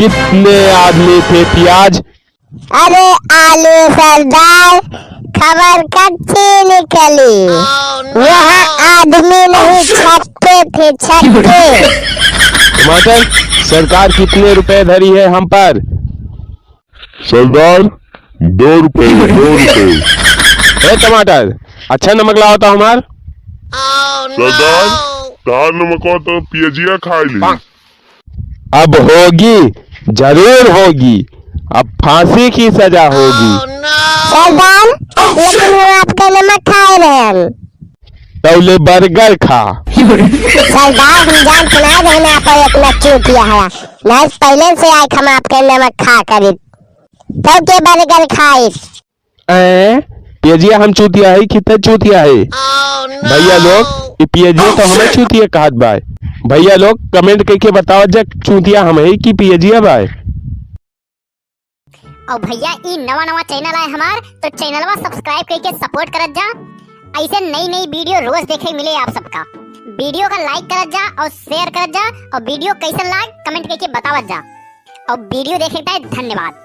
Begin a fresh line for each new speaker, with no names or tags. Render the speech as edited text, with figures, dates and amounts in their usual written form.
कितने आदमी थे प्याज?
अरे आलू सरदार, खबर कच्ची निकली। वहाँ आदमी नहीं छक्के थे, छक्के।
टमाटर, सरकार कितने रुपए धरी है हम पर?
सरदार 2 रुपए 2 रुपए।
ए टमाटर, अच्छा नमक लाओ तो हमार।
सरदार तार नमक तो पियजिया खाई ली।
अब होगी, जरूर होगी। अब फांसी की सजा होगी।
सरदार, लेकिन वो आपका नमक खाए रहे हम।
पहले बर्गर खा।
सरदार, हम जान सुना देना आप इतना क्यों किया है। नहीं पहले से आए हम आपके नमक खा कर तब के बर्गर खाए।
पियजिया हम चूतिया है, कितना चूतिया है? भैया लोग, ये पियजिया तो हमें चूतिया कहत बाय। भैया लोग कमेंट करके बताओ जब चूतिया हमें कि पियजिया बाय।
और भैया ई नवा नवा चैनल है हमार, तो चैनलवा सब्सक्राइब करके सपोर्ट करत जा। ऐसे नई नई वीडियो रोज देखे मिले आप सबका। वीडियो का लाइक करत जा और शेयर करत जा, और वीडियो कैसे लाइक कमेंट करके बतावत जा। और वीडियो देखे धन्यवाद।